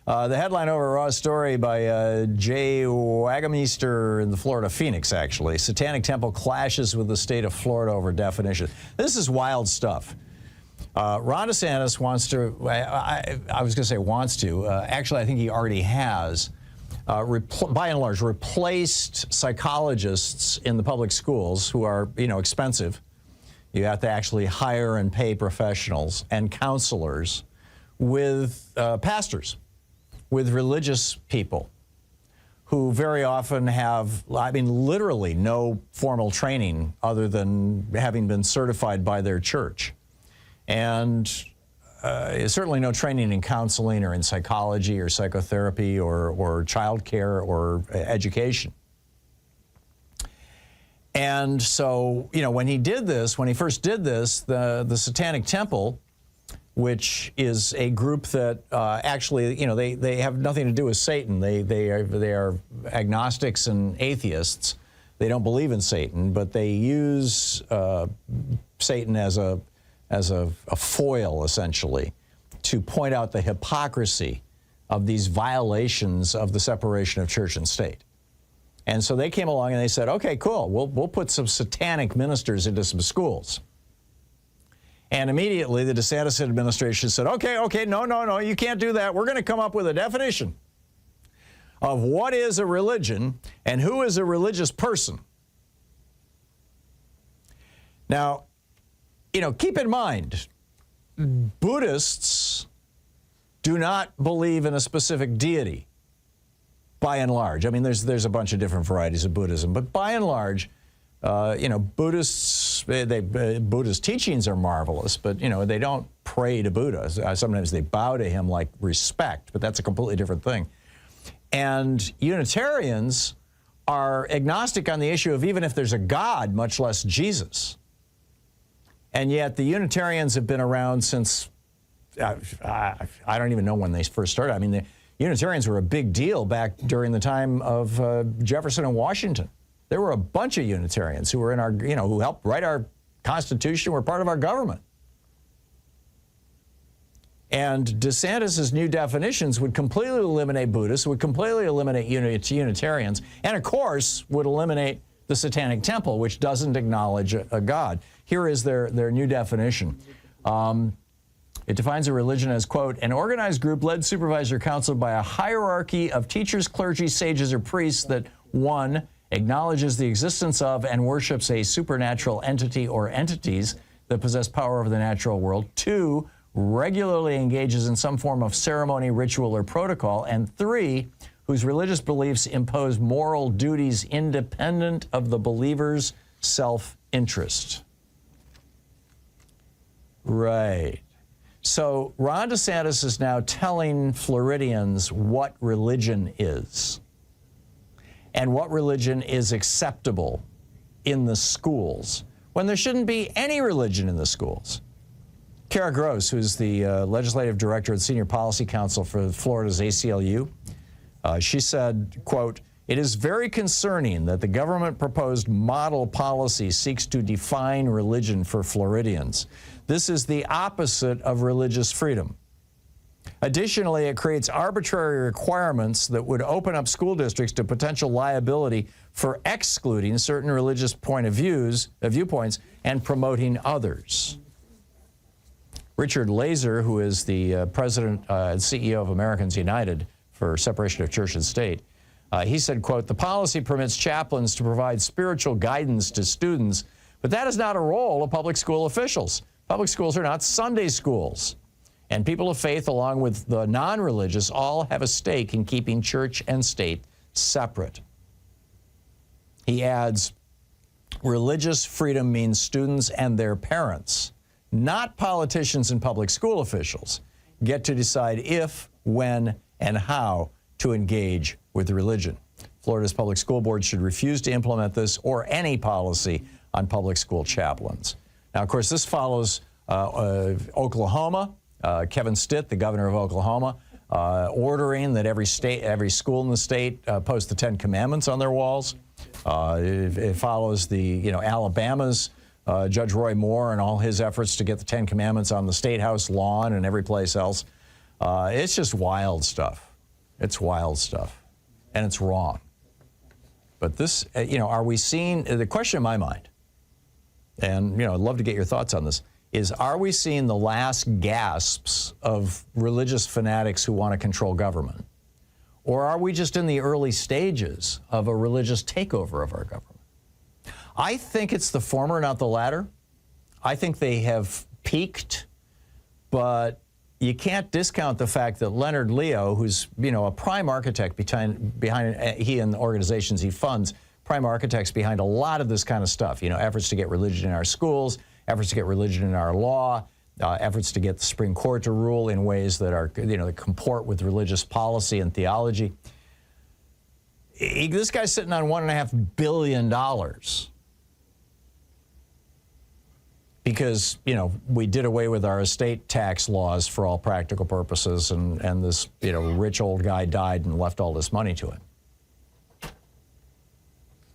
The headline over a raw story by Jay Wagameister in the Florida Phoenix, actually. Satanic Temple clashes with the state of Florida over definition. This is wild stuff. Ron DeSantis wants to, I was going to say wants to, actually I think he already has, by and large, replaced psychologists in the public schools who are, expensive. You have to actually hire and pay professionals and counselors with pastors, with religious people who very often have, literally no formal training other than having been certified by their church. And certainly no training in counseling or in psychology or psychotherapy or child care or education. And so, when he first did this, the Satanic Temple, which is a group that actually, they have nothing to do with Satan. They are agnostics and atheists. They don't believe in Satan, but they use Satan as a foil, essentially, to point out the hypocrisy of these violations of the separation of church and state. And so they came along and they said, okay, cool, we'll put some satanic ministers into some schools. And immediately the DeSantis administration said, okay, no, you can't do that. We're going to come up with a definition of what is a religion and who is a religious person. Now, keep in mind, Buddhists do not believe in a specific deity, by and large. There's a bunch of different varieties of Buddhism, but by and large, Buddhist teachings are marvelous, but, they don't pray to Buddha. Sometimes they bow to him like respect, but that's a completely different thing. And Unitarians are agnostic on the issue of even if there's a God, much less Jesus. And yet the Unitarians have been around since, I don't even know when they first started. The Unitarians were a big deal back during the time of Jefferson and Washington. There were a bunch of Unitarians who were in our, who helped write our Constitution, were part of our government. And DeSantis' new definitions would completely eliminate Buddhists, would completely eliminate Unitarians, and of course would eliminate the Satanic Temple, which doesn't acknowledge a God. Here is their new definition. It defines a religion as, quote, an organized group led, supervised, or counseled by a hierarchy of teachers, clergy, sages, or priests that, 1, acknowledges the existence of and worships a supernatural entity or entities that possess power over the natural world, 2, regularly engages in some form of ceremony, ritual, or protocol, and 3, whose religious beliefs impose moral duties independent of the believer's self-interest. Right. So Ron DeSantis is now telling Floridians what religion is and what religion is acceptable in the schools when there shouldn't be any religion in the schools. Kara Gross, who's the legislative director and senior policy counsel for Florida's ACLU, she said, quote, it is very concerning that the government proposed model policy seeks to define religion for Floridians. This is the opposite of religious freedom. Additionally, it creates arbitrary requirements that would open up school districts to potential liability for excluding certain religious viewpoints and promoting others. Richard Laser, who is the president and CEO of Americans United for Separation of Church and State, he said, quote, the policy permits chaplains to provide spiritual guidance to students, but that is not a role of public school officials. Public schools are not Sunday schools. And people of faith, along with the non-religious, all have a stake in keeping church and state separate. He adds, religious freedom means students and their parents, not politicians and public school officials, get to decide if, when, and how to engage with religion. Florida's public school board should refuse to implement this or any policy on public school chaplains. Now, of course, this follows Oklahoma. Kevin Stitt, the governor of Oklahoma, ordering that every school in the state post the 10 Commandments on their walls. It follows the, Alabama's Judge Roy Moore and all his efforts to get the 10 Commandments on the State House lawn and every place else. It's just wild stuff. It's wild stuff, and it's wrong. But this, are we seeing, the question in my mind, and, I'd love to get your thoughts on this, is are we seeing the last gasps of religious fanatics who want to control government? Or are we just in the early stages of a religious takeover of our government? I think it's the former, not the latter. I think they have peaked, but you can't discount the fact that Leonard Leo, who's, a prime architect behind he and the organizations he funds, prime architects behind a lot of this kind of stuff, efforts to get religion in our schools, efforts to get religion in our law, efforts to get the Supreme Court to rule in ways that are, that comport with religious policy and theology. This guy's sitting on $1.5 billion because, we did away with our estate tax laws for all practical purposes, and this, rich old guy died and left all this money to it.